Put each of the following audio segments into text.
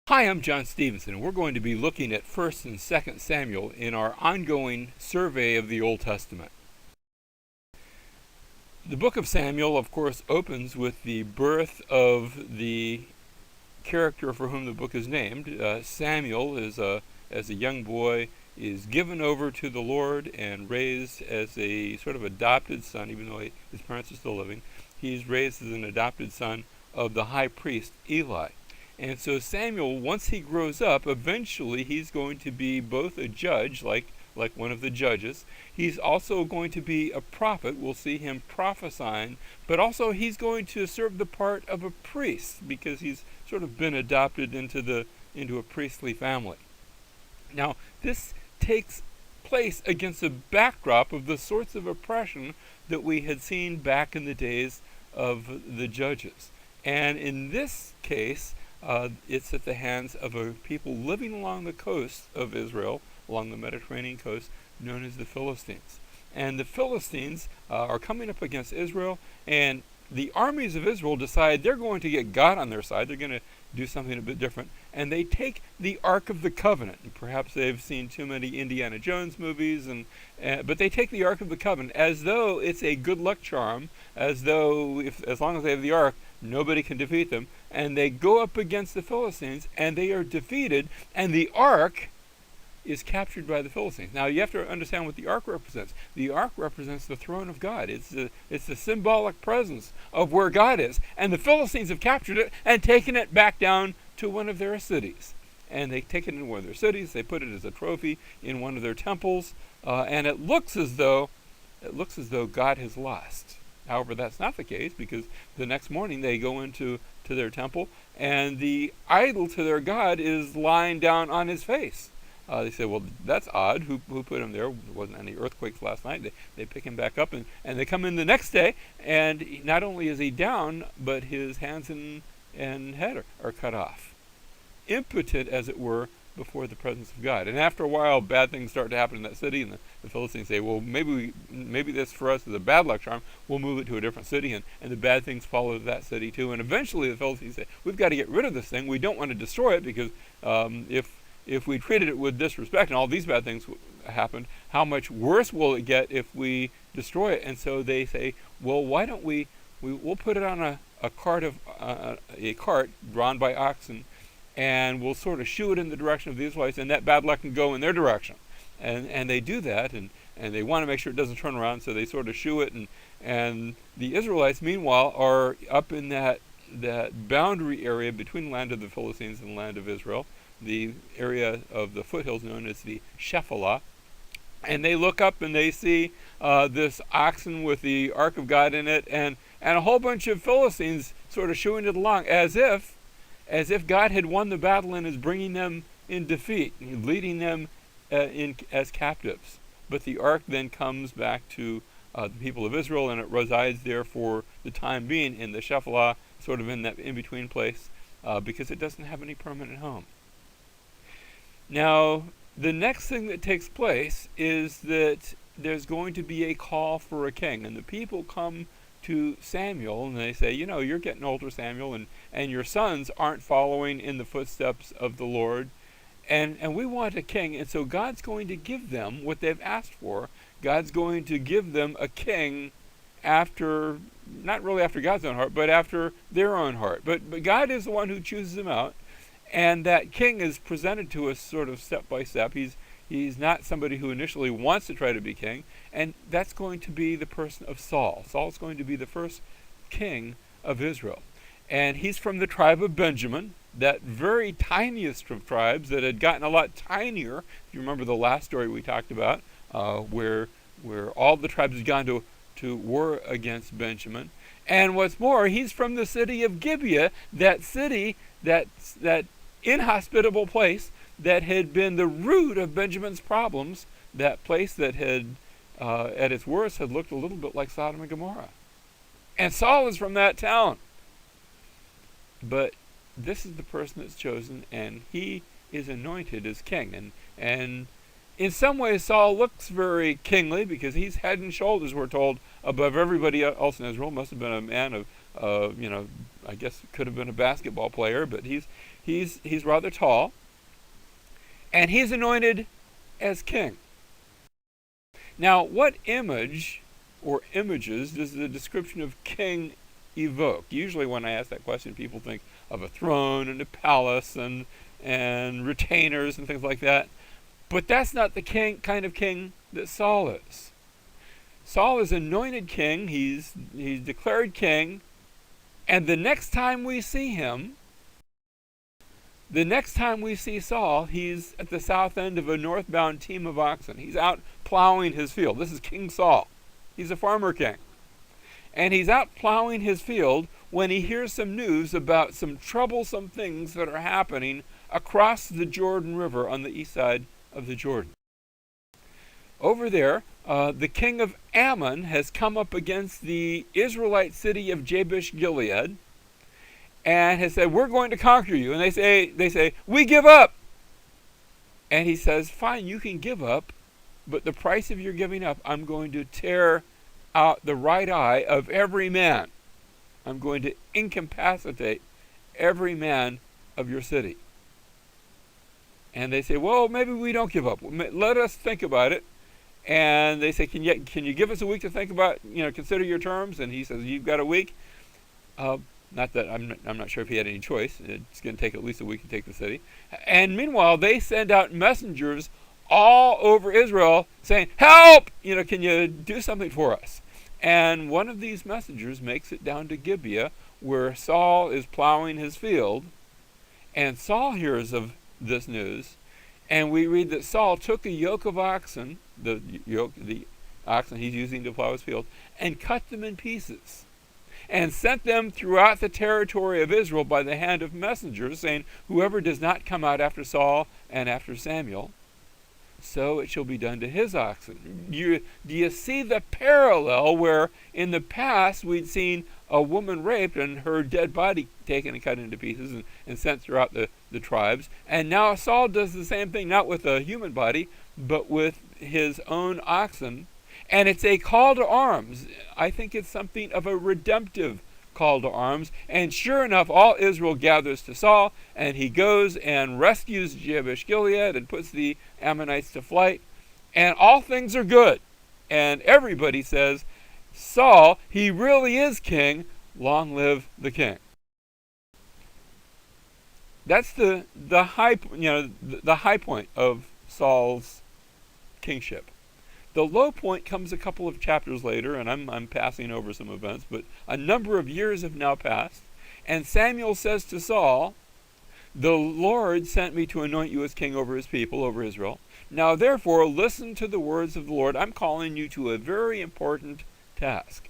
Hi, I'm John Stevenson, and we're going to be looking at 1st and 2nd Samuel in our ongoing survey of the Old Testament. The book of Samuel, of course, opens with the birth of the character for whom the book is named. Samuel, as a young boy, is given over to the Lord and raised as a sort of adopted son, even though his parents are still living. He's raised as an adopted son of the high priest Eli. And so Samuel, once he grows up, eventually he's going to be both a judge, like one of the judges. He's also going to be a prophet. We'll see him prophesying. But also he's going to serve the part of a priest because he's sort of been adopted into a priestly family. Now, this takes place against a backdrop of the sorts of oppression that we had seen back in the days of the judges. And in this case, it's at the hands of a people living along the coast of Israel, along the Mediterranean coast, known as the Philistines. And the Philistines are coming up against Israel, and the armies of Israel decide they're going to get God on their side. They're going to do something a bit different, and they take the Ark of the Covenant. And perhaps they've seen too many Indiana Jones movies, but they take the Ark of the Covenant as though it's a good luck charm, as though as long as they have the Ark, nobody can defeat them. And they go up against the Philistines, and they are defeated, and the Ark is captured by the Philistines. Now, you have to understand what the Ark represents. The Ark represents the throne of God. It's the symbolic presence of where God is. And the Philistines have captured it and taken it back down to one of their cities. And they take it in one of their cities. They put it as a trophy in one of their temples. And it looks as though God has lost. However, that's not the case, because the next morning they go into their temple, and the idol to their god is lying down on his face. They say, well, that's odd. Who put him there? There wasn't any earthquakes last night. They pick him back up, and they come in the next day, and not only is he down, but his hands and head are cut off. Impotent, as it were, before the presence of God. And after a while, bad things start to happen in that city, and the Philistines say, well, maybe this for us is a bad luck charm. We'll move it to a different city, and the bad things follow that city too. And eventually the Philistines say, we've got to get rid of this thing. We don't want to destroy it, because if we treated it with disrespect and all these bad things happened, how much worse will it get if we destroy it? And so they say, well, why don't we'll put it on a cart drawn by oxen, and we'll sort of shoo it in the direction of the Israelites, and that bad luck can go in their direction. And they do that, and they want to make sure it doesn't turn around, so they sort of shoo it, and the Israelites, meanwhile, are up in that boundary area between the land of the Philistines and the land of Israel, the area of the foothills known as the Shephelah. And they look up and they see this oxen with the Ark of God in it, and a whole bunch of Philistines sort of shooing it along, as if God had won the battle and is bringing them in defeat, leading them as captives. But the Ark then comes back to the people of Israel, and it resides there for the time being in the Shephelah, sort of in that in-between place, because it doesn't have any permanent home. Now, the next thing that takes place is that there's going to be a call for a king, and the people come to Samuel, and they say, you're getting older, Samuel, and your sons aren't following in the footsteps of the Lord, and we want a king. And so God's going to give them what they've asked for. God's going to give them a king after, not really after God's own heart, but after their own heart. But God is the one who chooses them out, and that king is presented to us sort of step by step. He's not somebody who initially wants to try to be king, and that's going to be the person of Saul. Saul's going to be the first king of Israel. And he's from the tribe of Benjamin, that very tiniest of tribes that had gotten a lot tinier. If you remember the last story we talked about, where all the tribes had gone to war against Benjamin. And what's more, he's from the city of Gibeah, that city, that inhospitable place that had been the root of Benjamin's problems, that place that had, at its worst, had looked a little bit like Sodom and Gomorrah. And Saul is from that town. But this is the person that's chosen, and he is anointed as king. And in some ways, Saul looks very kingly, because he's head and shoulders, we're told, above everybody else in Israel. Must have been a man of I guess could have been a basketball player, but he's rather tall, and he's anointed as king. Now, what image or images does the description of king evoke? Usually when I ask that question, people think of a throne and a palace and retainers and things like that. But that's not the kind of king that Saul is. Saul is anointed king. He's declared king. And the next time we see Saul, he's at the south end of a northbound team of oxen. He's out plowing his field. This is King Saul. He's a farmer king. And he's out plowing his field when he hears some news about some troublesome things that are happening across the Jordan River on the east side of the Jordan. Over there, the king of Ammon has come up against the Israelite city of Jabesh Gilead and has said, "We're going to conquer you." And they say, "We give up." And he says, "Fine, you can give up, but the price of your giving up, I'm going to tear out the right eye of every man. I'm going to incapacitate every man of your city." And they say, "Well, maybe we don't give up. Let us think about it." And they say, can you give us a week to think about, consider your terms? And he says, "You've got a week." Not that I'm not sure if he had any choice. It's going to take at least a week to take the city. And meanwhile, they send out messengers all over Israel saying, "Help! Can you do something for us?" And one of these messengers makes it down to Gibeah, where Saul is plowing his field. And Saul hears of this news. And we read that Saul took a yoke of oxen, the oxen he's using to plow his field, and cut them in pieces, and sent them throughout the territory of Israel by the hand of messengers, saying, "Whoever does not come out after Saul and after Samuel, so it shall be done to his oxen." Do you see the parallel where in the past we'd seen a woman raped and her dead body taken and cut into pieces and sent throughout the tribes, and now Saul does the same thing, not with a human body, but with his own oxen, and it's a call to arms. I think it's something of a redemptive call to arms, and sure enough, all Israel gathers to Saul, and he goes and rescues Jabesh Gilead and puts the Ammonites to flight, and all things are good, and everybody says, "Saul, he really is king. Long live the king." That's the high point of Saul's kingship. The low point comes a couple of chapters later, and I'm passing over some events, but a number of years have now passed, and Samuel says to Saul, "The Lord sent me to anoint you as king over his people, over Israel. Now therefore listen to the words of the Lord. I'm calling you to a very important task.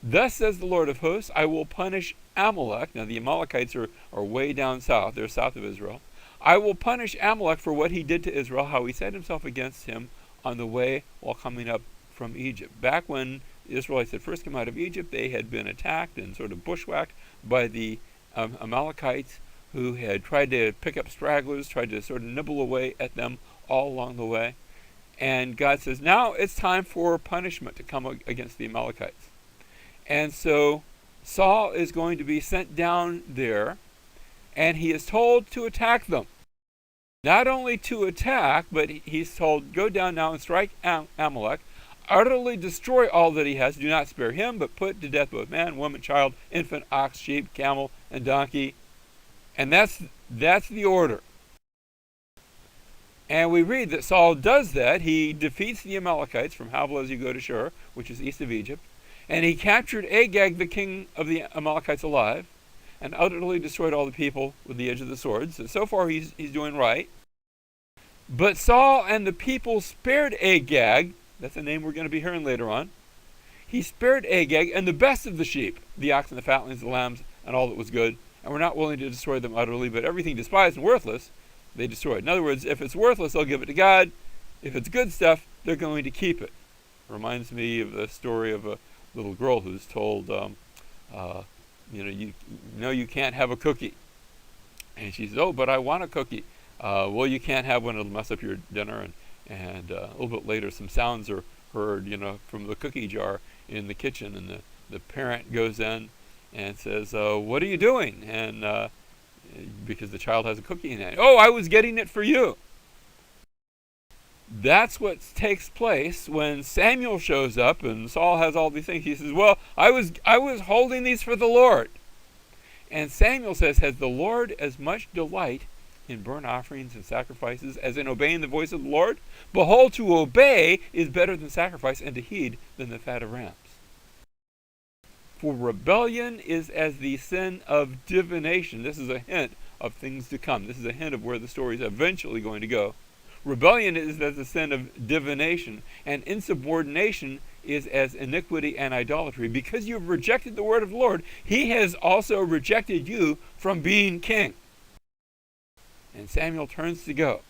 Thus says the Lord of hosts, I will punish Amalek." Now the Amalekites are way down south. They're south of Israel. "I will punish Amalek for what he did to Israel, how he set himself against him on the way while coming up from Egypt." Back when the Israelites had first come out of Egypt, they had been attacked and sort of bushwhacked by the Amalekites, who had tried to pick up stragglers, tried to sort of nibble away at them all along the way. And God says, now it's time for punishment to come against the Amalekites. And so Saul is going to be sent down there, and he is told to attack them. Not only to attack, but he's told, "Go down now and strike Amalek, utterly destroy all that he has, do not spare him, but put to death both man, woman, child, infant, ox, sheep, camel, and donkey." And that's the order. And we read that Saul does that. He defeats the Amalekites from Havilah as you go to Shur, which is east of Egypt. And he captured Agag, the king of the Amalekites, alive, and utterly destroyed all the people with the edge of the sword. So far he's doing right. But Saul and the people spared Agag. That's a name we're going to be hearing later on. He spared Agag and the best of the sheep, the oxen, the fatlings, the lambs, and all that was good, and were not willing to destroy them utterly, but everything despised and worthless they destroyed. In other words, if it's worthless, they'll give it to God. If it's good stuff, they're going to keep it. Reminds me of the story of a little girl who's told, you can't have a cookie. And she says, "Oh, but I want a cookie." "Well, you can't have one, it'll mess up your dinner." And a little bit later, some sounds are heard, from the cookie jar in the kitchen, and the parent goes in and says, "What are you doing?" And because the child has a cookie in it. "Oh, I was getting it for you." That's what takes place when Samuel shows up and Saul has all these things. He says, "Well, I was holding these for the Lord." And Samuel says, "Has the Lord as much delight in burnt offerings and sacrifices as in obeying the voice of the Lord? Behold, to obey is better than sacrifice, and to heed than the fat of rams. For rebellion is as the sin of divination." This is a hint of things to come. This is a hint of where the story is eventually going to go. Rebellion is as the sin of divination, and insubordination is as iniquity and idolatry. Because you have rejected the word of the Lord, he has also rejected you from being king. And Samuel turns to go.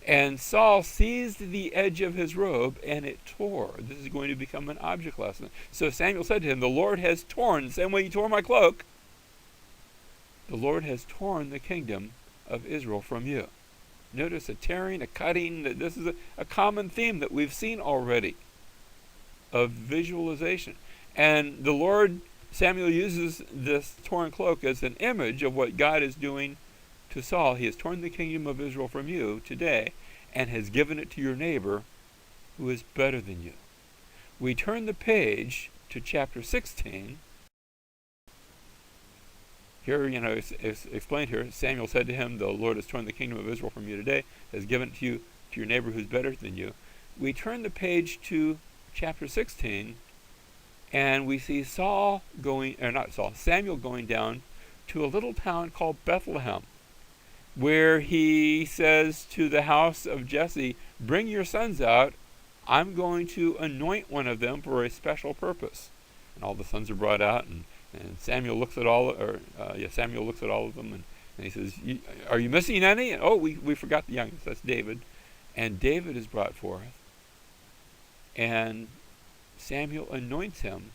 And Saul seized the edge of his robe, and it tore. This is going to become an object lesson. So Samuel said to him, "The Lord has torn, the same way you tore my cloak, the Lord has torn the kingdom of Israel from you." Notice a tearing, a cutting. This is a common theme that we've seen already of visualization. And the Lord, Samuel uses this torn cloak as an image of what God is doing to Saul. He has torn the kingdom of Israel from you today and has given it to your neighbor who is better than you. We turn the page to chapter 16. Here, it's explained here, Samuel said to him, "The Lord has torn the kingdom of Israel from you today, has given it to you, to your neighbor who's better than you." We turn the page to chapter 16, and we see Samuel going down to a little town called Bethlehem, where he says to the house of Jesse, "Bring your sons out, I'm going to anoint one of them for a special purpose." And all the sons are brought out, and Samuel looks at all of them, and he says, "Are you missing any?" And, "Oh, we forgot the youngest." That's David. And David is brought forth, and Samuel anoints him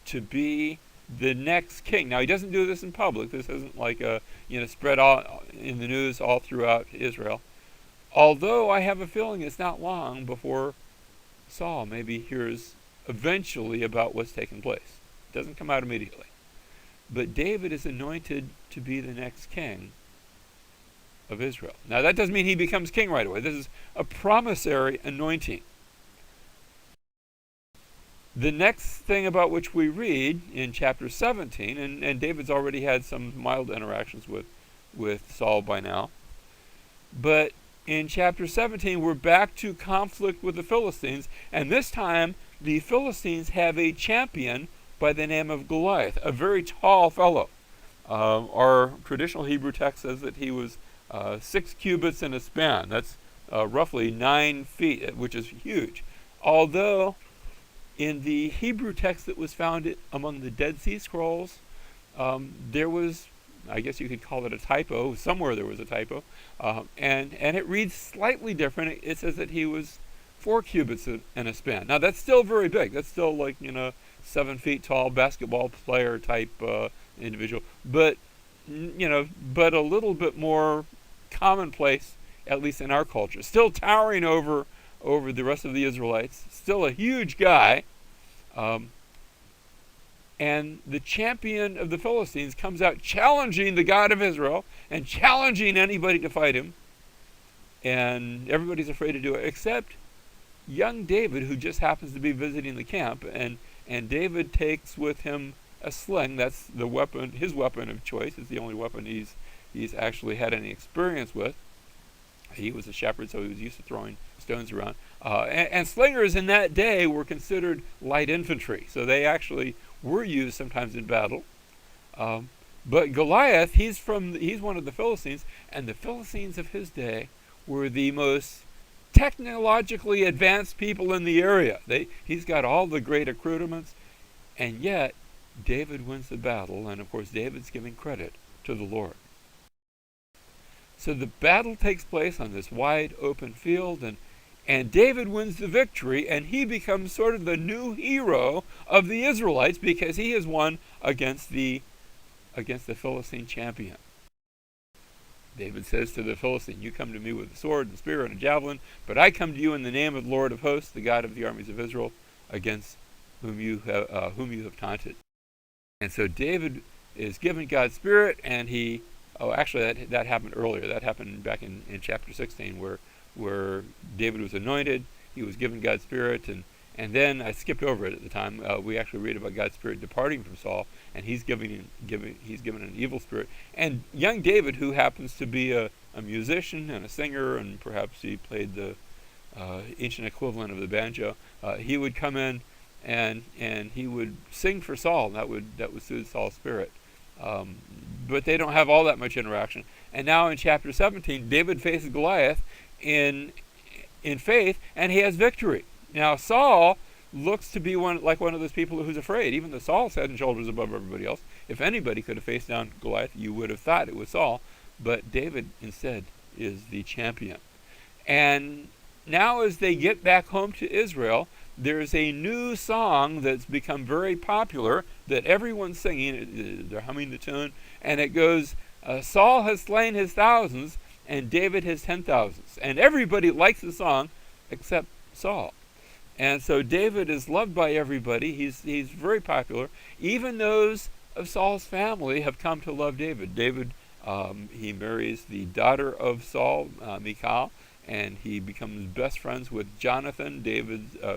to be the next king. Now, he doesn't do this in public. This isn't like spread all in the news all throughout Israel. Although I have a feeling it's not long before Saul maybe hears eventually about what's taken place. It doesn't come out immediately. But David is anointed to be the next king of Israel. Now, that doesn't mean he becomes king right away. This is a promissory anointing. The next thing about which we read in chapter 17, and David's already had some mild interactions with Saul by now, but in chapter 17 we're back to conflict with the Philistines, and this time the Philistines have a champion by the name of Goliath, a very tall fellow. Our traditional Hebrew text says that he was 6 cubits in a span. That's roughly 9 feet, which is huge. Although in the Hebrew text that was found among the Dead Sea Scrolls, there was, I guess you could call it a typo. Somewhere there was a typo. And it reads slightly different. It says that he was 4 cubits in a span. Now, that's still very big. That's still like, 7 feet tall basketball player type individual. But, but a little bit more commonplace, at least in our culture. Still towering over the rest of the Israelites. Still a huge guy. And the champion of the Philistines comes out challenging the God of Israel and challenging anybody to fight him. And everybody's afraid to do it, except young David, who just happens to be visiting the camp. And David takes with him a sling. That's the weapon, his weapon of choice. It's the only weapon he's actually had any experience with. He was a shepherd, so he was used to throwing stones around. And slingers in that day were considered light infantry, so they actually were used sometimes in battle. But Goliath, he's one of the Philistines, and the Philistines of his day were the most technologically advanced people in the area. He's got all the great accoutrements, and yet David wins the battle, and of course David's giving credit to the Lord. So the battle takes place on this wide open field, and David wins the victory, and he becomes sort of the new hero of the Israelites because he has won against the Philistine champion. David says to the Philistine, "You come to me with a sword and spear and a javelin, but I come to you in the name of the Lord of hosts, the God of the armies of Israel, against whom you have taunted." And so David is given God's Spirit, and actually that happened earlier. That happened back in chapter 16, where David was anointed. He was given God's Spirit, and then I skipped over it at the time. We actually read about God's Spirit departing from Saul, and he's given an evil spirit. And young David, who happens to be a musician and a singer, and perhaps he played the ancient equivalent of the banjo, he would come in and he would sing for Saul. That would soothe Saul's spirit. But they don't have all that much interaction. And now in chapter 17, David faces Goliath in faith, and he has victory. Now Saul looks to be one of those people who's afraid, even though Saul's head and shoulders above everybody else. If anybody could have faced down Goliath, you would have thought it was Saul. But David instead is the champion. And now as they get back home to Israel, there's a new song that's become very popular that everyone's singing. They're humming the tune, and it goes, Saul has slain his thousands, and David his 10,000s. And everybody likes the song except Saul. And so David is loved by everybody. He's very popular. Even those of Saul's family have come to love David. David, he marries the daughter of Saul, Michal, and he becomes best friends with Jonathan,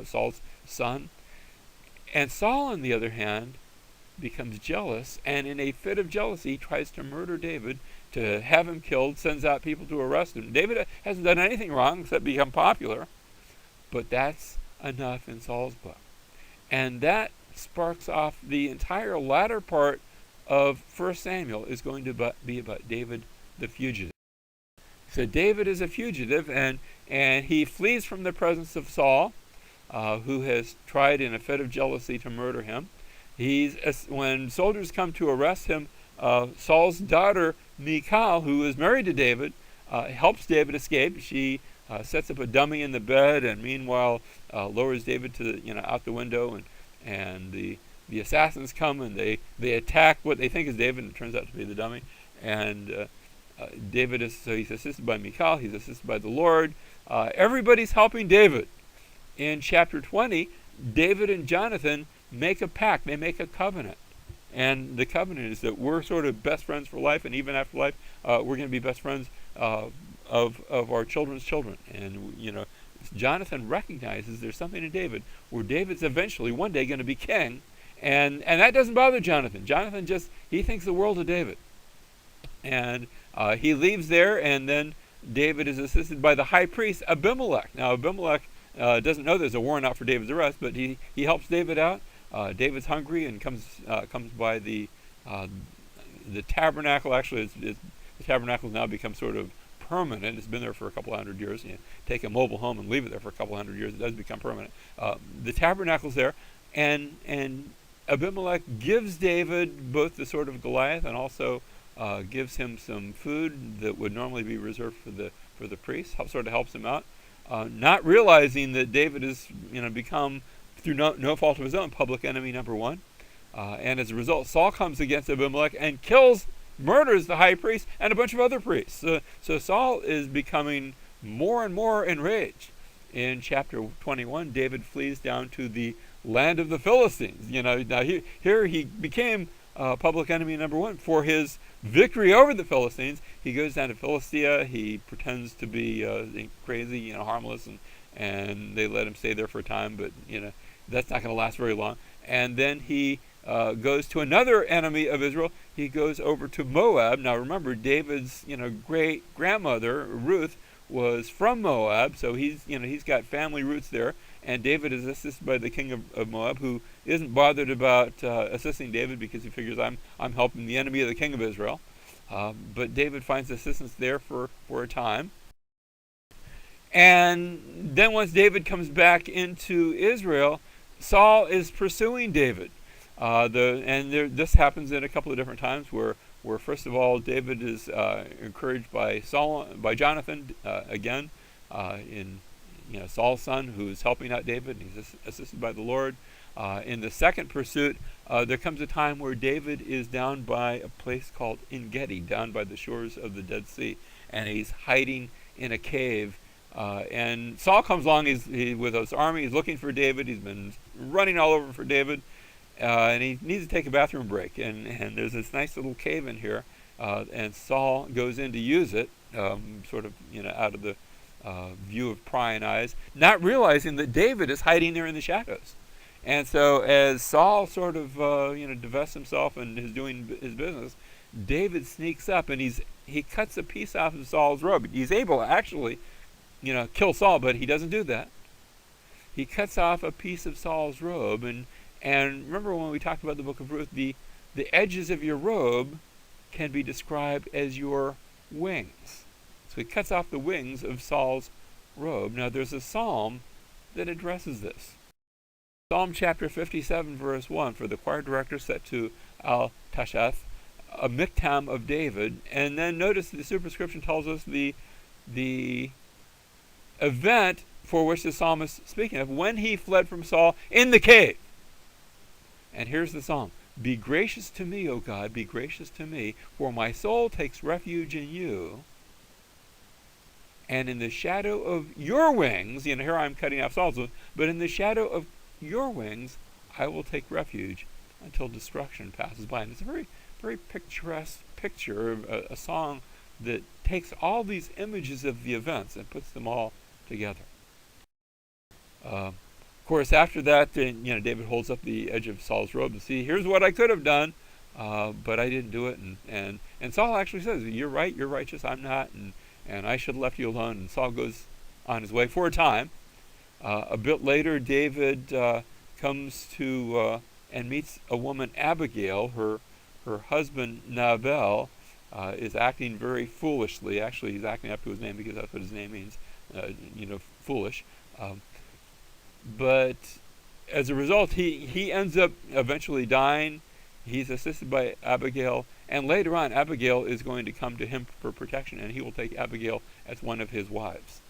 Saul's son. And Saul, on the other hand, becomes jealous, and in a fit of jealousy tries to murder David, to have him killed, sends out people to arrest him. David hasn't done anything wrong except become popular, but that's enough in Saul's book. And that sparks off the entire latter part of 1 Samuel is going to be about David the fugitive. So David is a fugitive, and he flees from the presence of Saul, who has tried in a fit of jealousy to murder him. When soldiers come to arrest him, Saul's daughter Michal, who is married to David, helps David escape. She sets up a dummy in the bed, and meanwhile lowers David to out the window, and the assassins come, and they attack what they think is David, and it turns out to be the dummy. And he's assisted by Michal, he's assisted by the Lord. Everybody's helping David. In chapter 20, David and Jonathan make a pact. They make a covenant. And the covenant is that we're sort of best friends for life, and even after life, we're going to be best friends of our children's children. And, Jonathan recognizes there's something in David where David's eventually one day going to be king. And that doesn't bother Jonathan. Jonathan he thinks the world of David. And he leaves there, and then David is assisted by the high priest Abimelech. Now Abimelech doesn't know there's a warrant out for David's arrest, but he helps David out. David's hungry and comes by the tabernacle. Actually, the tabernacle has now become sort of permanent. It's been there for a couple hundred years. Take a mobile home and leave it there for a couple hundred years, it does become permanent. The tabernacle's there, and Abimelech gives David both the sword of Goliath and also gives him some food that would normally be reserved for the priest. Sort of helps him out, not realizing that David has become, through no fault of his own, public enemy number one. And as a result, Saul comes against Abimelech and murders the high priest and a bunch of other priests. So Saul is becoming more and more enraged. In chapter 21, David flees down to the land of the Philistines. Now here he became public enemy number one for his victory over the Philistines. He goes down to Philistia. He pretends to be crazy, harmless, and they let him stay there for a time, but that's not going to last very long. And then he goes to another enemy of Israel. He goes over to Moab. Now remember, David's great grandmother Ruth was from Moab, so he's got family roots there. And David is assisted by the king of Moab, who isn't bothered about assisting David because he figures I'm helping the enemy of the king of Israel. But David finds assistance there for a time. And then once David comes back into Israel, Saul is pursuing David. This happens in a couple of different times where first of all David is encouraged by Jonathan again, in Saul's son, who's helping out David, and he's assisted by the Lord. In the second pursuit, there comes a time where David is down by a place called En-Gedi, down by the shores of the Dead Sea, and he's hiding in a cave. And Saul comes along, he's with his army, he's looking for David, he's been running all over for David, and he needs to take a bathroom break. And there's this nice little cave in here, and Saul goes in to use it, sort of out of the view of prying eyes, not realizing that David is hiding there in the shadows. And so as Saul sort of divests himself and is doing his business, David sneaks up and he cuts a piece off of Saul's robe. He's able to actually kill Saul, but he doesn't do that. He cuts off a piece of Saul's robe, and remember when we talked about the book of Ruth, the edges of your robe can be described as your wings. So he cuts off the wings of Saul's robe. Now there's a psalm that addresses this. Psalm chapter 57 verse 1, for the choir director set to Al-Tashath, a miktam of David. And then notice the superscription tells us the event for which the psalm is speaking of, when he fled from Saul in the cave. And here's the psalm. Be gracious to me, O God, be gracious to me, for my soul takes refuge in you. And in the shadow of your wings, here I'm cutting off Saul's wings, but in the shadow of your wings I will take refuge until destruction passes by. And it's a very, very picturesque picture, a song that takes all these images of the events and puts them all together. Of course, after that, David holds up the edge of Saul's robe to see, here's what I could have done, but I didn't do it. And Saul actually says, you're right, you're righteous, I'm not, and I should have left you alone. And Saul goes on his way for a time. A bit later, David comes to and meets a woman, Abigail. Her husband, Nabal, is acting very foolishly. Actually, he's acting up to his name because that's what his name means, foolish. But as a result, he ends up eventually dying. He's assisted by Abigail, and later on, Abigail is going to come to him for protection, and he will take Abigail as one of his wives.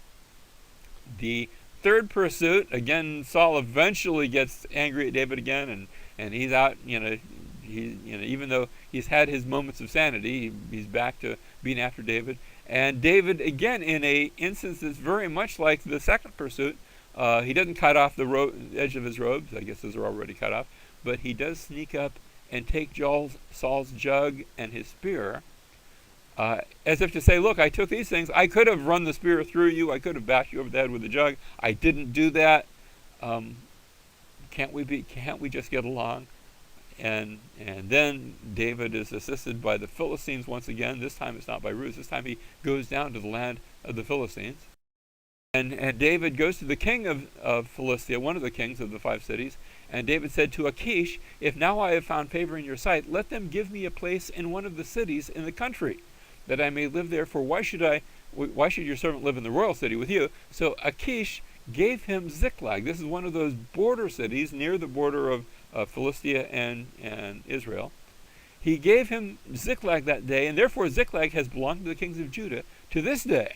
The third pursuit, again, Saul eventually gets angry at David again, and he's out. Even though he's had his moments of sanity, he's back to being after David. And David, again, in a instance that's very much like the second pursuit, he doesn't cut off the edge of his robes. I guess those are already cut off. But he does sneak up and take Saul's jug and his spear, as if to say, look, I took these things. I could have run the spear through you. I could have bashed you over the head with the jug. I didn't do that. Can't we just get along? And then David is assisted by the Philistines once again. This time it's not by ruse. This time he goes down to the land of the Philistines. And David goes to the king of Philistia, one of the kings of the 5 cities, and David said to Achish, if now I have found favor in your sight, let them give me a place in one of the cities in the country, that I may live there, for why should your servant live in the royal city with you? So Achish gave him Ziklag. This is one of those border cities near the border of Philistia and Israel. He gave him Ziklag that day, and therefore Ziklag has belonged to the kings of Judah to this day.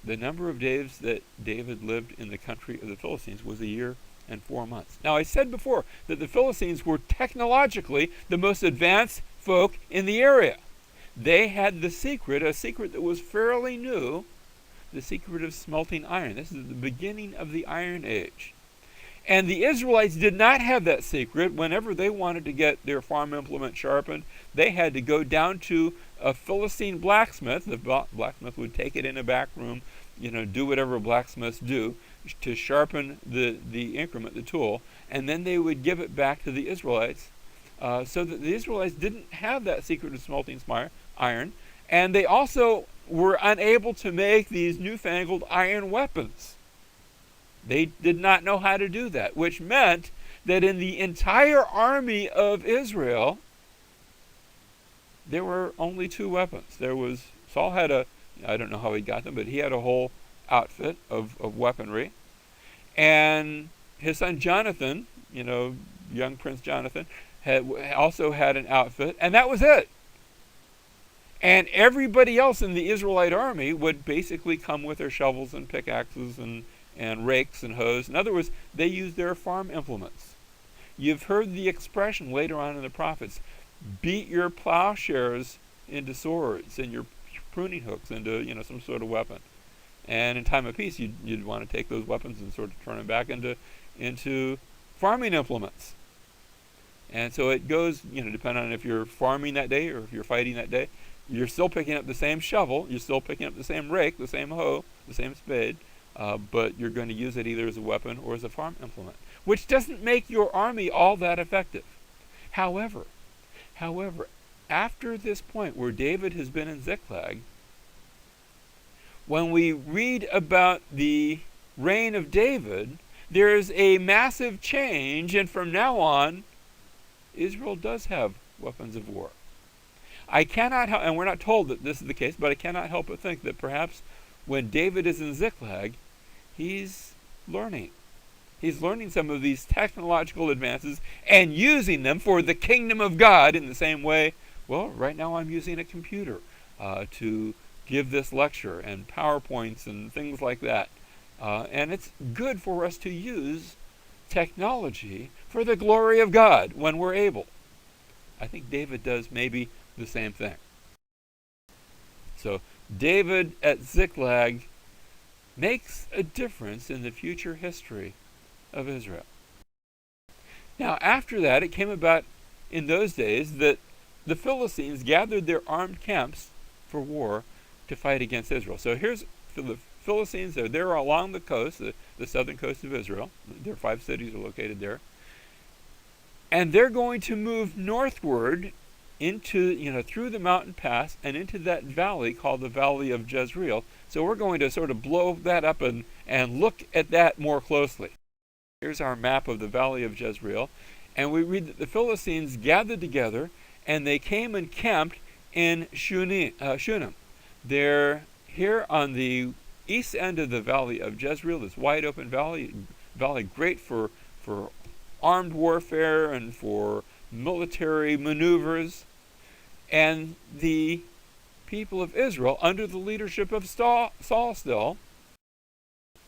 The number of days that David lived in the country of the Philistines was 1 year and 4 months. Now, I said before that the Philistines were technologically the most advanced folk in the area. They had a secret that was fairly new, the secret of smelting iron. This is the beginning of the Iron Age. And the Israelites did not have that secret. Whenever they wanted to get their farm implement sharpened, they had to go down to a Philistine blacksmith. The blacksmith would take it in a back room, do whatever blacksmiths do to sharpen the increment, the tool, and then they would give it back to the Israelites, so that the Israelites didn't have that secret of smelting iron, and they also were unable to make these newfangled iron weapons. They did not know how to do that, which meant that in the entire army of Israel, there were only 2 weapons. Saul had I don't know how he got them, but he had a whole outfit of weaponry. And his son Jonathan, young Prince Jonathan, also had an outfit, and that was it. And everybody else in the Israelite army would basically come with their shovels and pickaxes and rakes and hoes. In other words, they used their farm implements. You've heard the expression later on in the prophets, beat your plowshares into swords and your pruning hooks into some sort of weapon. And in time of peace, you'd want to take those weapons and sort of turn them back into farming implements. And so it goes, depending on if you're farming that day or if you're fighting that day, you're still picking up the same shovel, you're still picking up the same rake, the same hoe, the same spade, but you're going to use it either as a weapon or as a farm implement, which doesn't make your army all that effective. However, after this point where David has been in Ziklag, when we read about the reign of David, there's a massive change, and from now on, Israel does have weapons of war. I cannot help, and we're not told that this is the case, but I cannot help but think that perhaps when David is in Ziklag, he's learning. He's learning some of these technological advances and using them for the kingdom of God in the same way. Well, right now I'm using a computer to give this lecture and PowerPoints and things like that. And it's good for us to use technology for the glory of God when we're able. I think David does maybe the same thing. So David at Ziklag makes a difference in the future history of Israel. Now, after that, it came about in those days that the Philistines gathered their armed camps for war to fight against Israel. So here's the Philistines. They're there along the coast, the southern coast of Israel. Their 5 cities are located there. And they're going to move northward into, through the mountain pass and into that valley called the Valley of Jezreel. So we're going to sort of blow that up and look at that more closely. Here's our map of the Valley of Jezreel. And we read that the Philistines gathered together and they came and camped in Shunem. They're here on the east end of the Valley of Jezreel, this wide open valley great for armed warfare and for military maneuvers. And the people of Israel, under the leadership of Saul still,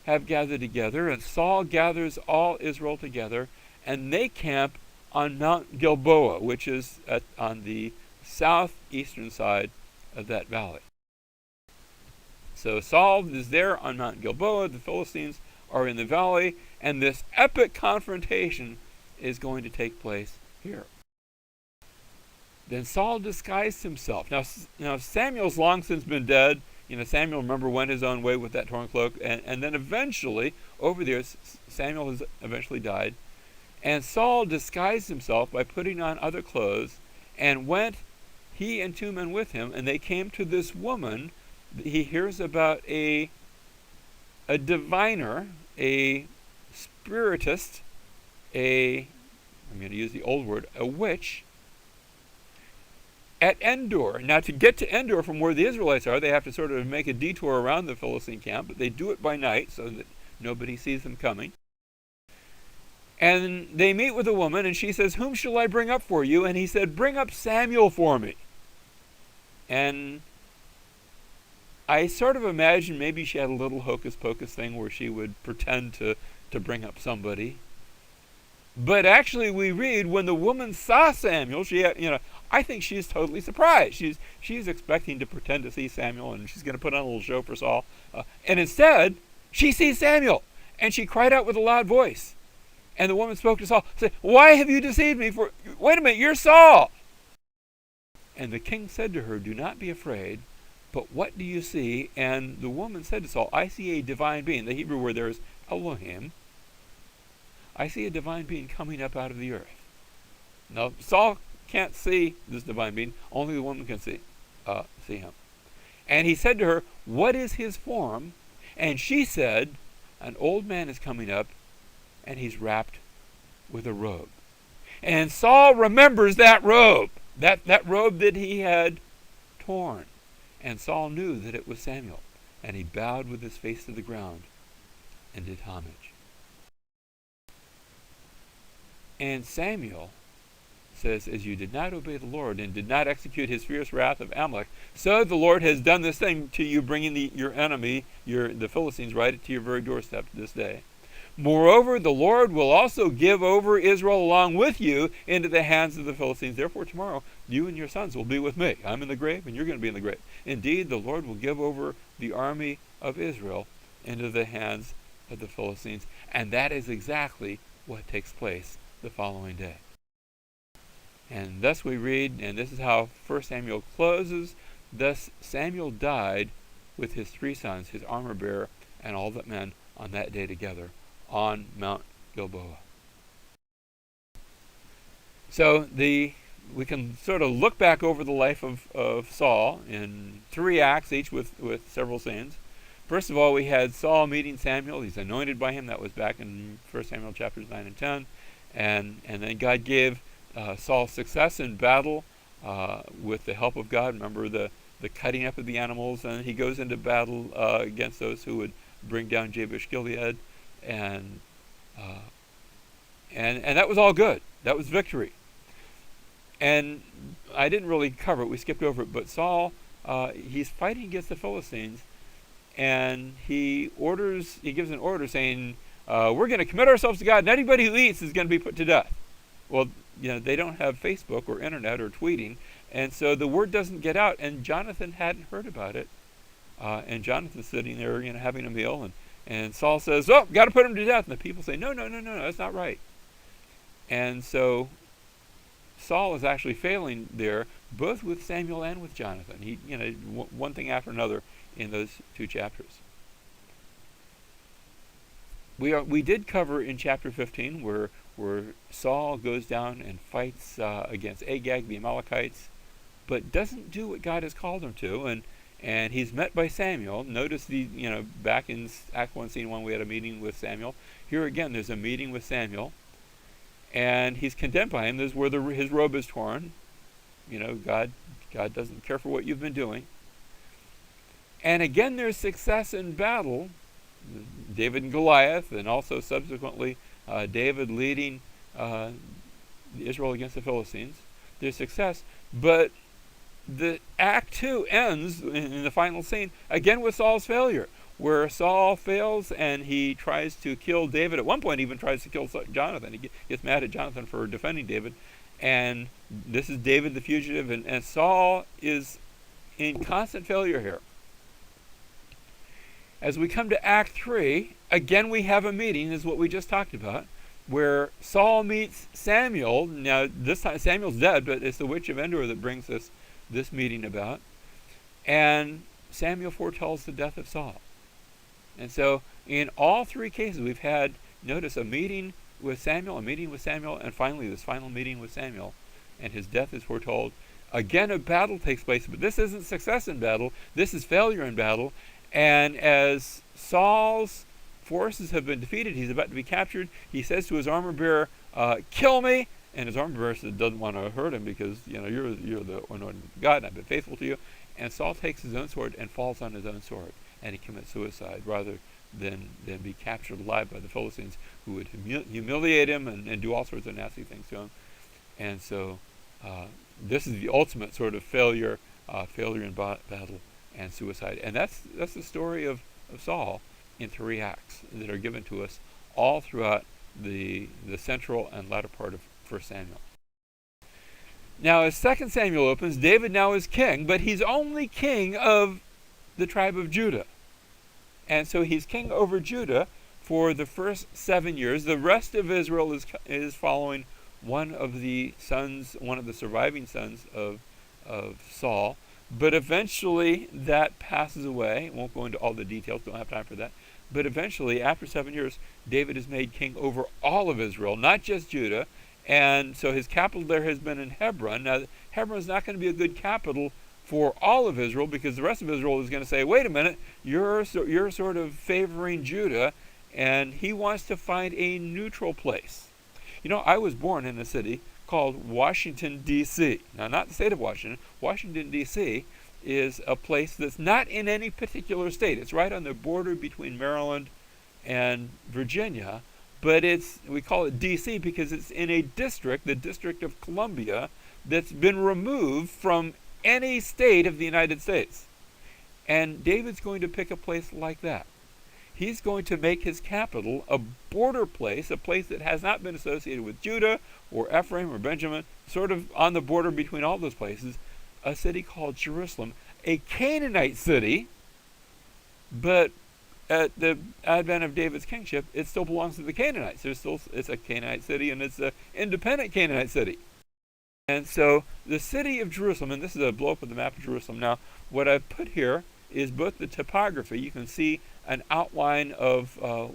have gathered together, and Saul gathers all Israel together, and they camp on Mount Gilboa, which is on the southeastern side of that valley. So Saul is there on Mount Gilboa, the Philistines are in the valley, and this epic confrontation is going to take place here. Then Saul disguised himself. Now Samuel's long since been dead. Samuel, remember, went his own way with that torn cloak, and then eventually, over there, Samuel has eventually died, and Saul disguised himself by putting on other clothes, and went, he and 2 men with him, and they came to this woman. He hears about a diviner, a spiritist, I'm going to use the old word, a witch, at Endor. Now, to get to Endor from where the Israelites are, they have to sort of make a detour around the Philistine camp, but they do it by night so that nobody sees them coming. And they meet with a woman, and she says, "Whom shall I bring up for you?" And he said, "Bring up Samuel for me." And I sort of imagine maybe she had a little hocus-pocus thing where she would pretend to bring up somebody. But actually, we read when the woman saw Samuel, I think she's totally surprised. She's expecting to pretend to see Samuel, and she's going to put on a little show for Saul. And instead, she sees Samuel, and she cried out with a loud voice. And the woman spoke to Saul, said, "Why have you deceived me? Wait a minute, you're Saul." And the king said to her, "Do not be afraid, but what do you see?" And the woman said to Saul, "I see a divine being." The Hebrew word there is Elohim. "I see a divine being coming up out of the earth." Now, Saul can't see this divine being. Only the woman can see him. And he said to her, "What is his form?" And she said, "An old man is coming up, and he's wrapped with a robe." And Saul remembers that robe, that robe that he had torn. And Saul knew that it was Samuel. And he bowed with his face to the ground and did homage. And Samuel says, "As you did not obey the Lord and did not execute his fierce wrath of Amalek, so the Lord has done this thing to you, bringing your enemy, the Philistines, right to your very doorstep this day. Moreover, the Lord will also give over Israel along with you into the hands of the Philistines. Therefore, tomorrow you and your sons will be with me. I'm in the grave, and you're going to be in the grave. Indeed, the Lord will give over the army of Israel into the hands of the Philistines." And that is exactly what takes place the following day. And thus we read, and this is how 1 Samuel closes, thus Samuel died with his 3 sons, his armor bearer, and all that men on that day together on Mount Gilboa. So we can sort of look back over the life of Saul in 3 acts, each with several scenes. First of all, we had Saul meeting Samuel. He's anointed by him. That was back in 1 Samuel chapters 9 and 10. And then God gave Saul success in battle with the help of God. Remember the cutting up of the animals, and he goes into battle against those who would bring down Jabesh Gilead, and that was all good. That was victory. And I didn't really cover it. We skipped over it. But Saul, he's fighting against the Philistines, and he gives an order saying, we're going to commit ourselves to God, and anybody who eats is going to be put to death. Well, they don't have Facebook or internet or tweeting, and so the word doesn't get out, and Jonathan hadn't heard about it. And Jonathan's sitting there, having a meal, and Saul says, oh, got to put him to death. And the people say, no, that's not right. And so Saul is actually failing there, both with Samuel and with Jonathan. He, one thing after another in those 2 chapters. We did cover in chapter 15 where Saul goes down and fights against Agag, the Amalekites, but doesn't do what God has called him to, and he's met by Samuel. Notice back in Act 1, Scene 1, we had a meeting with Samuel. Here again, there's a meeting with Samuel, and he's condemned by him. This is where his robe is torn. God doesn't care for what you've been doing. And again, there's success in battle. David and Goliath, and also subsequently David leading Israel against the Philistines. There's success, but the Act 2 ends in the final scene again with Saul's failure, where Saul fails and he tries to kill David. At one point, he even tries to kill Jonathan. He gets mad at Jonathan for defending David, and this is David the fugitive, and Saul is in constant failure here. As we come to Act 3, again we have a meeting, is what we just talked about, where Saul meets Samuel. Now, this time Samuel's dead, but it's the witch of Endor that brings this meeting about. And Samuel foretells the death of Saul. And so in all 3 cases we've had, notice, a meeting with Samuel, and finally this final meeting with Samuel, and his death is foretold. Again, a battle takes place, but this isn't success in battle, this is failure in battle. And as Saul's forces have been defeated, he's about to be captured, he says to his armor bearer, kill me. And his armor bearer doesn't want to hurt him because, you're the anointed God, and I've been faithful to you. And Saul takes his own sword and falls on his own sword, and he commits suicide rather than be captured alive by the Philistines, who would humiliate him and do all sorts of nasty things to him. And so this is the ultimate sort of failure in battle and suicide. And that's the story of Saul in 3 acts that are given to us all throughout the central and latter part of 1 Samuel. Now, as 2 Samuel opens, David now is king, but he's only king of the tribe of Judah. And so he's king over Judah for the first 7 years. The rest of Israel is following one of the surviving sons of Saul. But eventually that passes away. Won't go into all the details, don't have time for that. But eventually, after 7 years, David is made king over all of Israel, not just Judah. And so his capital there has been in Hebron. Now, Hebron is not going to be a good capital for all of Israel, because the rest of Israel is going to say, wait a minute, you're sort of favoring Judah, and he wants to find a neutral place. I was born in a city called Washington, D.C. Now, not the state of Washington. Washington, D.C. is a place that's not in any particular state. It's right on the border between Maryland and Virginia, but we call it D.C. because it's in a district, the District of Columbia, that's been removed from any state of the United States. And David's going to pick a place like that. He's going to make his capital a border place, a place that has not been associated with Judah or Ephraim or Benjamin, sort of on the border between all those places, a city called Jerusalem, a Canaanite city, but at the advent of David's kingship, it still belongs to the Canaanites. It's a Canaanite city, and it's an independent Canaanite city. And so the city of Jerusalem, and this is a blow-up of the map of Jerusalem. Now, what I've put here is both the topography. You can see an outline of, a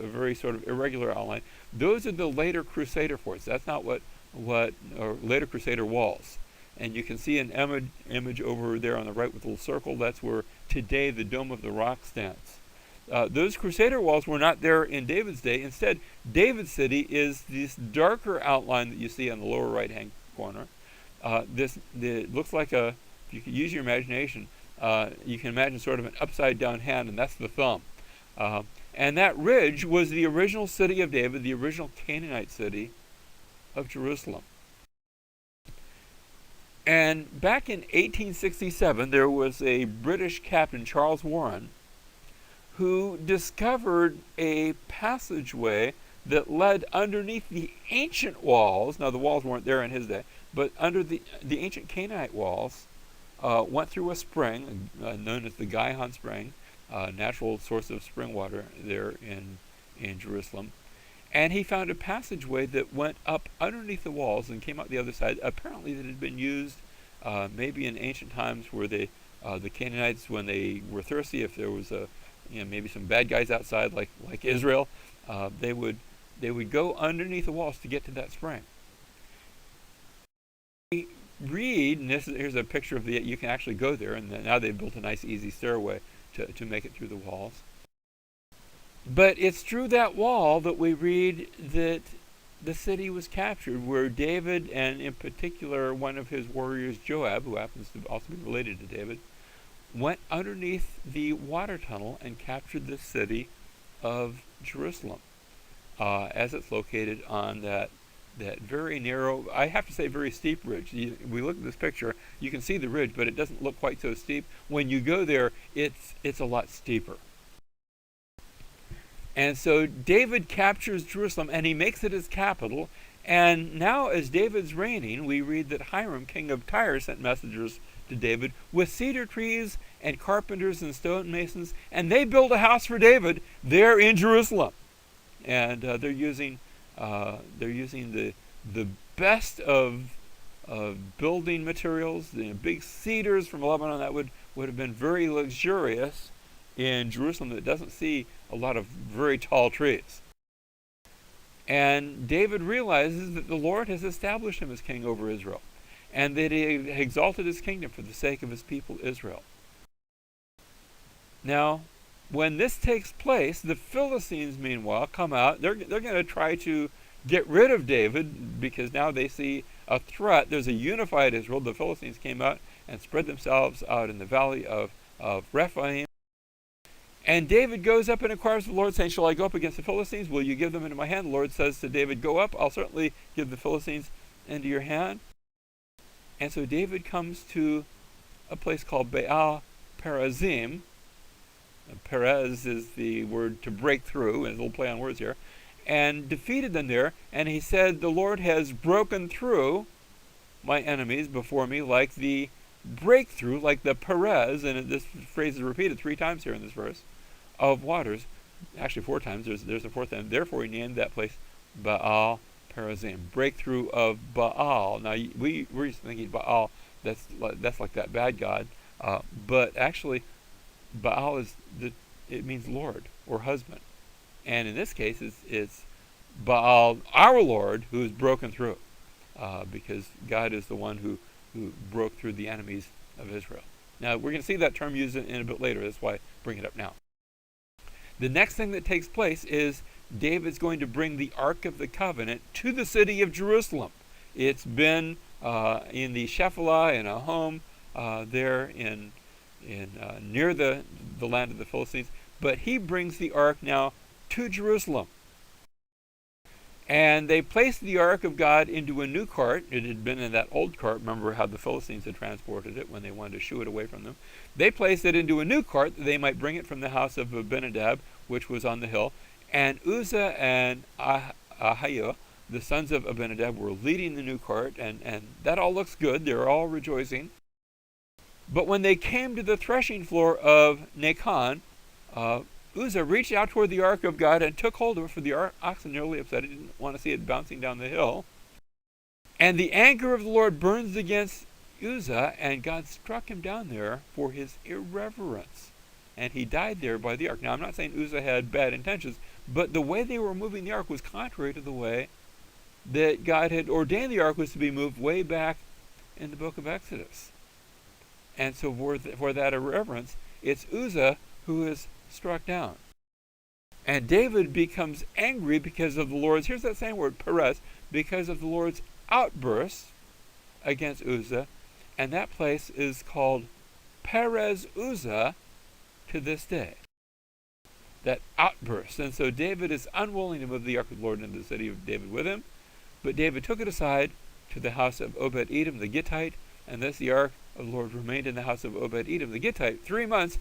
very sort of irregular outline. Those are the later Crusader forts. That's not or later Crusader walls. And you can see an image over there on the right with a little circle. That's where today the Dome of the Rock stands. Those Crusader walls were not there in David's day. Instead, David's city is this darker outline that you see on the lower right-hand corner. It looks like if you could use your imagination, you can imagine sort of an upside-down hand, and that's the thumb. And that ridge was the original city of David, the original Canaanite city of Jerusalem. And back in 1867, there was a British captain, Charles Warren, who discovered a passageway that led underneath the ancient walls. Now, the walls weren't there in his day, but under the ancient Canaanite walls, went through a spring known as the Gihon Spring, natural source of spring water there in Jerusalem. And he found a passageway that went up underneath the walls and came out the other side. Apparently, that had been used maybe in ancient times where the Canaanites, when they were thirsty, if there was maybe some bad guys outside, like Israel, they would go underneath the walls to get to that spring. We read, and here's a picture of you can actually go there, and now they've built a nice easy stairway to make it through the walls. But it's through that wall that we read that the city was captured, where David, and in particular one of his warriors, Joab, who happens to also be related to David, went underneath the water tunnel and captured the city of Jerusalem, as it's located on that very narrow, I have to say very steep ridge. We look at this picture, you can see the ridge, but it doesn't look quite so steep. When you go there, it's a lot steeper. And so David captures Jerusalem, and he makes it his capital. And now, as David's reigning, we read that Hiram, king of Tyre, sent messengers to David with cedar trees and carpenters and stonemasons, and they built a house for David there in Jerusalem. And they're using the best of building materials, the big cedars from Lebanon that would have been very luxurious in Jerusalem that doesn't see a lot of very tall trees. And David realizes that the Lord has established him as king over Israel, and that he exalted his kingdom for the sake of his people Israel. Now, when this takes place, the Philistines, meanwhile, come out. They're going to try to get rid of David because now they see a threat. There's a unified Israel. The Philistines came out and spread themselves out in the valley of Rephaim. And David goes up and inquires of the Lord, saying, "Shall I go up against the Philistines? Will you give them into my hand?" The Lord says to David, "Go up. I'll certainly give the Philistines into your hand." And so David comes to a place called Baal Perazim. Perez is the word to break through, and a little play on words here, and defeated them there. And he said, "The Lord has broken through my enemies before me like the breakthrough, like the Perez," and this phrase is repeated 3 times here in this verse, "of waters." Actually 4 times. There's a 4th time. Therefore he named that place Baal Perazim, breakthrough of Baal. Now we're used to thinking Baal, that's like that bad god, but actually Baal it means Lord or husband, and in this case it's Baal, our Lord, who is broken through, because God is the one who broke through the enemies of Israel. Now we're going to see that term used in a bit later. That's why I bring it up now. The next thing that takes place is David's going to bring the Ark of the Covenant to the city of Jerusalem. It's been in the Shephelah, in a home there in near the land of the Philistines, but he brings the Ark now to Jerusalem. And they placed the Ark of God into a new cart. It had been in that old cart. Remember how the Philistines had transported it when they wanted to shoo it away from them. They placed it into a new cart that they might bring it from the house of Abinadab, which was on the hill. And Uzzah and Ahiah, the sons of Abinadab, were leading the new cart, and that all looks good. They're all rejoicing. But when they came to the threshing floor of Nacon, Uzzah reached out toward the Ark of God and took hold of it, for the oxen nearly upset. He didn't want to see it bouncing down the hill. And the anger of the Lord burns against Uzzah, and God struck him down there for his irreverence. And he died there by the ark. Now, I'm not saying Uzzah had bad intentions, but the way they were moving the ark was contrary to the way that God had ordained the ark was to be moved way back in the book of Exodus. And so for that irreverence, it's Uzzah who is struck down. And David becomes angry because of the Lord's, here's that same word, Perez, because of the Lord's outburst against Uzzah. And that place is called Perez Uzzah to this day. That outburst. And so David is unwilling to move the ark of the Lord into the city of David with him. But David took it aside to the house of Obed-Edom the Gittite, and thus the ark of the Lord remained in the house of Obed-Edom the Gittite 3 months.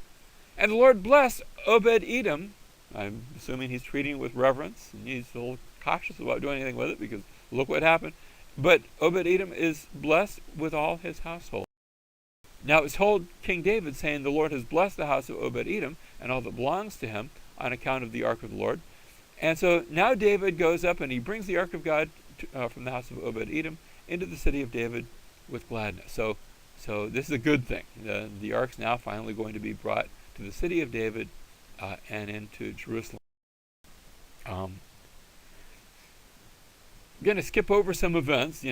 And the Lord blessed Obed-Edom. I'm assuming he's treating it with reverence, and he's a little cautious about doing anything with it because look what happened. But Obed-Edom is blessed with all his household. Now it's told King David, saying, the Lord has blessed the house of Obed-Edom and all that belongs to him on account of the ark of the Lord. And so now David goes up and he brings the ark of God from the house of Obed-Edom into the city of David with gladness. So this is a good thing. The ark's now finally going to be brought to the city of David and into Jerusalem. I'm going to skip over some events.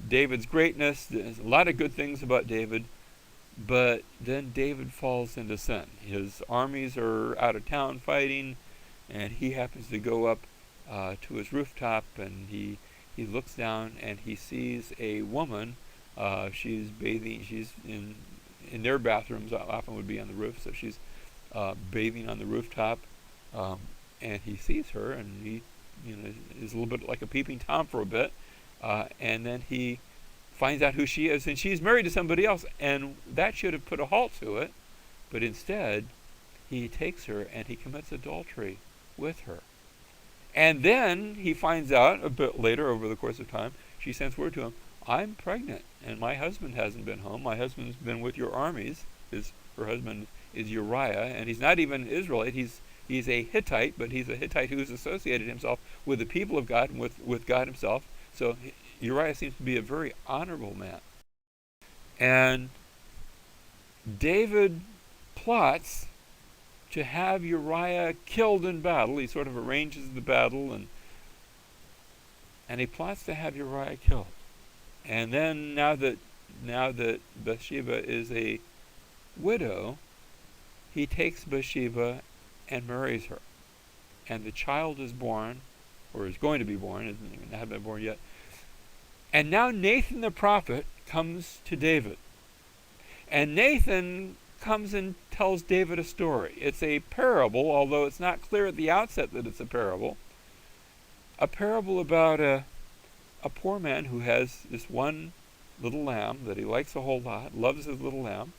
David's greatness. There's a lot of good things about David. But then David falls into sin. His armies are out of town fighting, and he happens to go up to his rooftop, and he looks down and he sees a woman. She's bathing. She's in their bathrooms. Often would be on the roof, so she's bathing on the rooftop, and he sees her, and he is a little bit like a peeping Tom for a bit, and then he finds out who she is, and she's married to somebody else, and that should have put a halt to it, but instead he takes her and he commits adultery with her. And then he finds out a bit later, over the course of time, she sends word to him, I'm pregnant, and my husband hasn't been home. My husband's been with your armies. Her husband is Uriah, and he's not even an Israelite. He's a Hittite, but he's a Hittite who's associated himself with the people of God and with God himself. So Uriah seems to be a very honorable man. And David plots to have Uriah killed in battle. He sort of arranges the battle, and he plots to have Uriah killed. And then now that Bathsheba is a widow, he takes Bathsheba and marries her. And the child is born, or is going to be born, hasn't been born yet. And now Nathan the prophet comes to David. And Nathan comes and tells David a story. It's a parable, although it's not clear at the outset that it's a parable. A parable about a poor man who has this one little lamb that he likes a whole lot, loves his little lamb,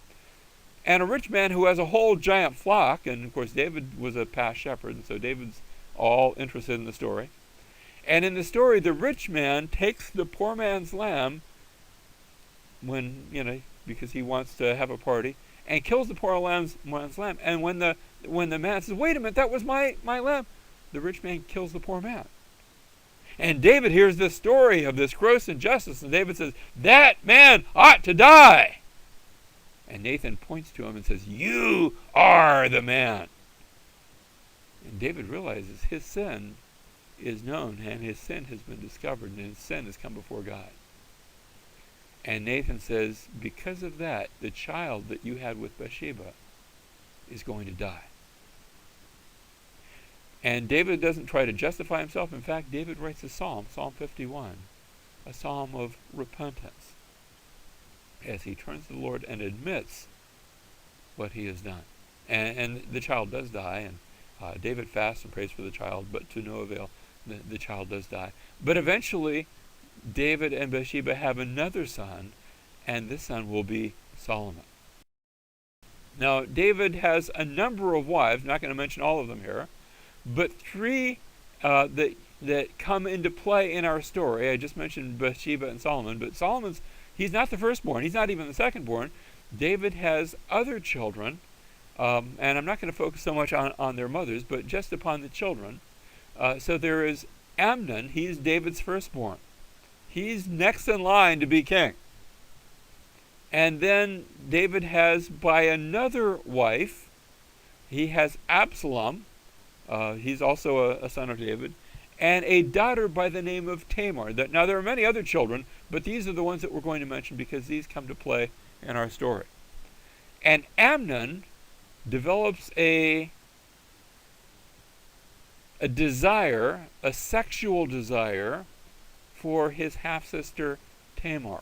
and a rich man who has a whole giant flock. And of course David was a past shepherd, and so David's all interested in the story. And in the story, the rich man takes the poor man's lamb because he wants to have a party, and kills the poor man's lamb. And when the man says, wait a minute, that was my lamb, the rich man kills the poor man. And David hears this story of this gross injustice, and David says, that man ought to die. And Nathan points to him and says, you are the man. And David realizes his sin is known, and his sin has been discovered, and his sin has come before God. And Nathan says, because of that, the child that you had with Bathsheba is going to die. And David doesn't try to justify himself. In fact, David writes a psalm, Psalm 51, a psalm of repentance, as he turns to the Lord and admits what he has done. And the child does die, and David fasts and prays for the child, but to no avail. The child does die. But eventually, David and Bathsheba have another son, and this son will be Solomon. Now, David has a number of wives, I'm not going to mention all of them here, but three that come into play in our story. I just mentioned Bathsheba and Solomon, but he's not the firstborn, he's not even the secondborn. David has other children, and I'm not going to focus so much on their mothers, but just upon the children. So there is Amnon, he's David's firstborn. He's next in line to be king. And then David has, by another wife, he has Absalom. He's also a son of David, and a daughter by the name of Tamar. Now, there are many other children, but these are the ones that we're going to mention because these come to play in our story. And Amnon develops a desire, a sexual desire, for his half-sister Tamar.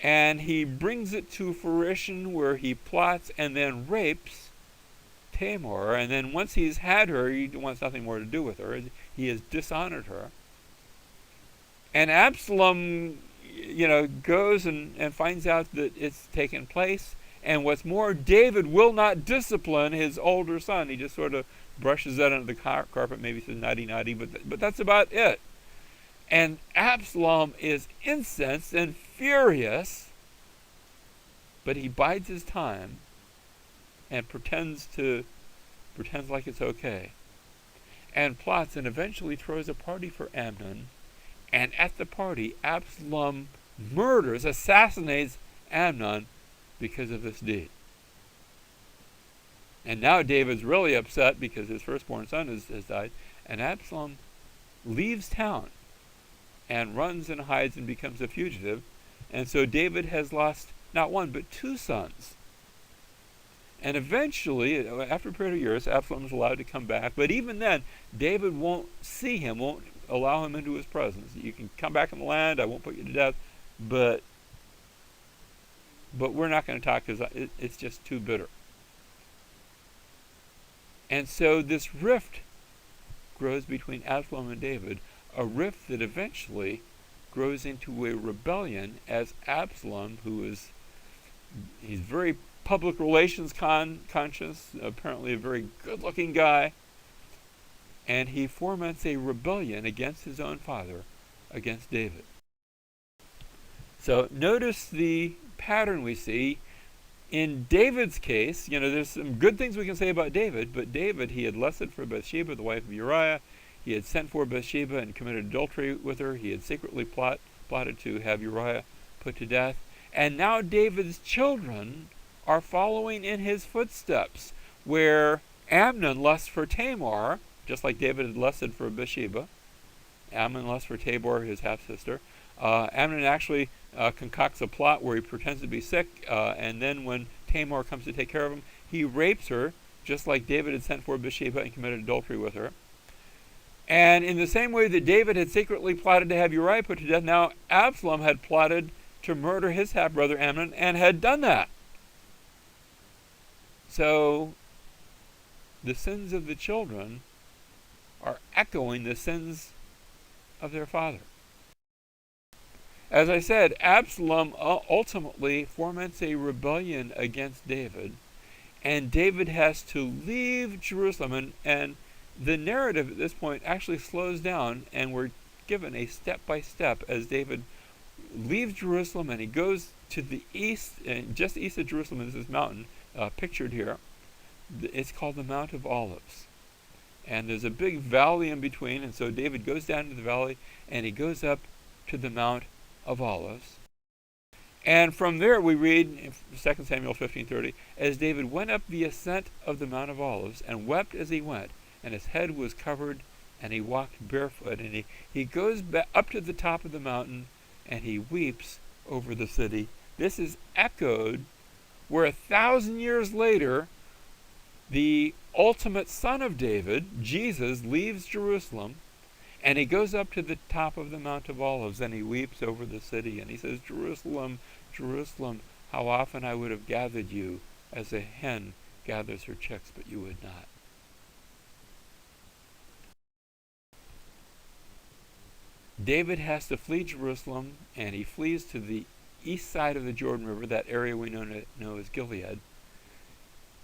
And he brings it to fruition where he plots and then rapes Tamar. And then once he's had her, he wants nothing more to do with her. He has dishonored her. And Absalom, goes and finds out that it's taken place. And what's more, David will not discipline his older son. He just sort of brushes that under the carpet, maybe says naughty, naughty, but that's about it. And Absalom is incensed and furious, but he bides his time and pretends like it's okay, and plots and eventually throws a party for Amnon. And at the party, Absalom assassinates Amnon because of this deed. And now David's really upset because his firstborn son has died, and Absalom leaves town and runs and hides and becomes a fugitive. And so David has lost not one, but two sons. And eventually, after a period of years, Absalom is allowed to come back. But even then, David won't see him, won't allow him into his presence. You can come back in the land, I won't put you to death, but we're not going to talk because it's just too bitter. And so this rift grows between Absalom and David, a rift that eventually grows into a rebellion as Absalom, he's very public relations conscious, apparently a very good-looking guy, and he foments a rebellion against his own father, against David. So notice the pattern we see. In David's case, there's some good things we can say about David, but David, he had lusted for Bathsheba, the wife of Uriah. He had sent for Bathsheba and committed adultery with her. He had secretly plotted to have Uriah put to death. And now David's children are following in his footsteps, where Amnon lusts for Tamar, just like David had lusted for Bathsheba. Amnon lusts for Tabor, his half-sister. Amnon actually concocts a plot where he pretends to be sick, and then when Tamar comes to take care of him, he rapes her, just like David had sent for Bathsheba and committed adultery with her. And in the same way that David had secretly plotted to have Uriah put to death, now Absalom had plotted to murder his half-brother Amnon and had done that. So the sins of the children are echoing the sins of their father. As I said, Absalom ultimately foments a rebellion against David, and David has to leave Jerusalem, and the narrative at this point actually slows down, and we're given a step-by-step as David leaves Jerusalem and he goes to the east, and just east of Jerusalem is this mountain pictured here. It's called the Mount of Olives. And there's a big valley in between, and so David goes down to the valley and he goes up to the Mount of Olives. And from there we read in 2 Samuel 15:30, as David went up the ascent of the Mount of Olives and wept as he went, and his head was covered, and he walked barefoot. And he goes back up to the top of the mountain, and he weeps over the city. This is echoed where 1,000 years later, the ultimate son of David, Jesus, leaves Jerusalem, and he goes up to the top of the Mount of Olives, and he weeps over the city, and he says, Jerusalem, Jerusalem, how often I would have gathered you as a hen gathers her chicks, but you would not. David has to flee Jerusalem, and he flees to the east side of the Jordan River, that area we know as Gilead.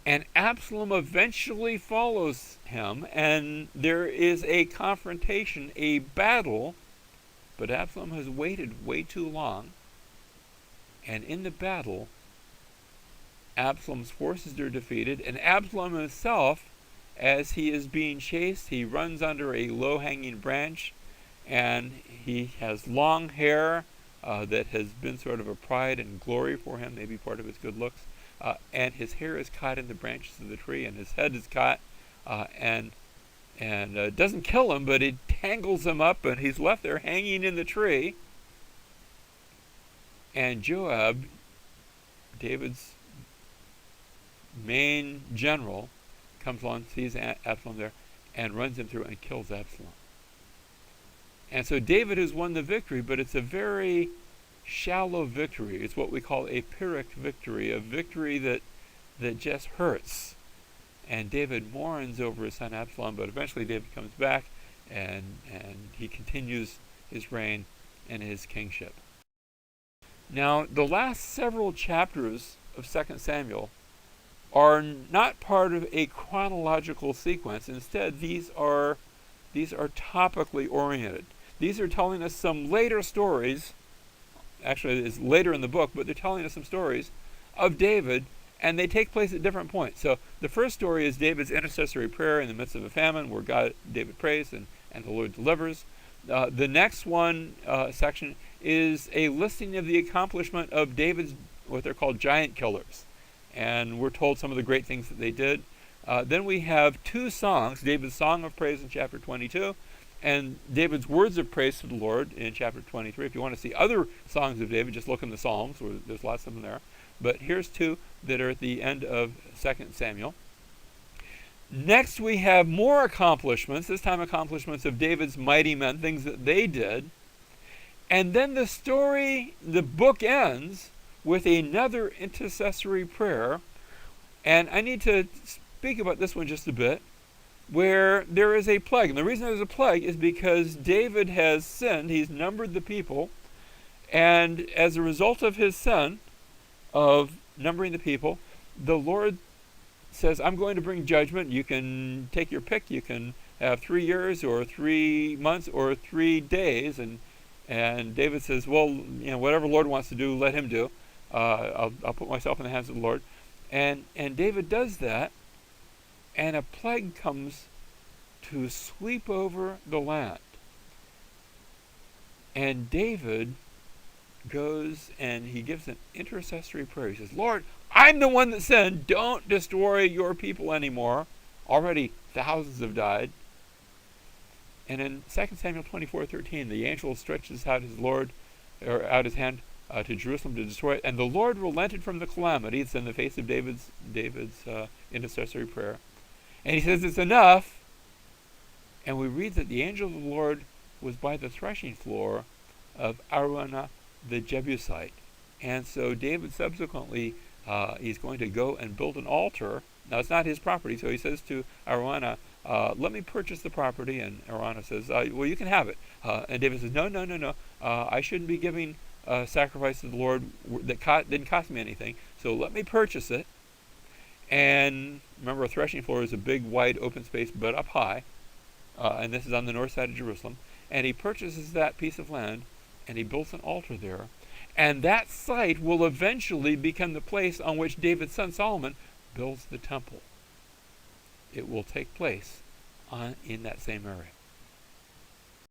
And Absalom eventually follows him, and there is a confrontation, a battle, but Absalom has waited way too long. And in the battle, Absalom's forces are defeated, and Absalom himself, as he is being chased, he runs under a low-hanging branch, and he has long hair that has been sort of a pride and glory for him, maybe part of his good looks. And his hair is caught in the branches of the tree, and his head is caught, and doesn't kill him, but it tangles him up, and he's left there hanging in the tree. And Joab, David's main general, comes along, sees Absalom there, and runs him through and kills Absalom. And so David has won the victory, but it's a very shallow victory. It's what we call a Pyrrhic victory, a victory that just hurts. And David mourns over his son Absalom, but eventually David comes back, and he continues his reign and his kingship. Now, the last several chapters of 2 Samuel are not part of a chronological sequence. Instead, these are topically oriented. These are telling us some later stories. Actually, it's later in the book, but they're telling us some stories of David, and they take place at different points. So the first story is David's intercessory prayer in the midst of a famine, where David prays and the Lord delivers. The next one section is a listing of the accomplishment of David's, what they're called giant killers. And we're told some of the great things that they did. Then we have two songs, David's song of praise in chapter 22, and David's words of praise to the Lord in chapter 23. If you want to see other songs of David, just look in the Psalms, where there's lots of them there. But here's two that are at the end of 2 Samuel. Next, we have more accomplishments, this time accomplishments of David's mighty men, things that they did. And then the book ends with another intercessory prayer. And I need to speak about this one just a bit, where there is a plague. And the reason there's a plague is because David has sinned. He's numbered the people. And as a result of his sin of numbering the people, the Lord says, I'm going to bring judgment. You can take your pick. You can have 3 years or 3 months or 3 days. And David says, well, whatever the Lord wants to do, let him do. I'll put myself in the hands of the Lord. And David does that, and a plague comes to sweep over the land. And David goes and he gives an intercessory prayer. He says, Lord, I'm the one that sinned. Don't destroy your people anymore. Already thousands have died. And in 2 Samuel 24:13, the angel stretches out his hand to Jerusalem to destroy it, and the Lord relented from the calamity. It's in the face of David's intercessory prayer. And he says it's enough. And we read that the angel of the Lord was by the threshing floor of Araunah the Jebusite. And so David subsequently, he's going to go and build an altar. Now, it's not his property, so he says to Araunah, let me purchase the property. And Araunah says, well, you can have it. And David says, no. I shouldn't be giving sacrifice to the Lord that didn't cost me anything. So let me purchase it. And remember, a threshing floor is a big, wide, open space, but up high. And this is on the north side of Jerusalem. And he purchases that piece of land, and he builds an altar there. And that site will eventually become the place on which David's son Solomon builds the temple. It will take place in that same area.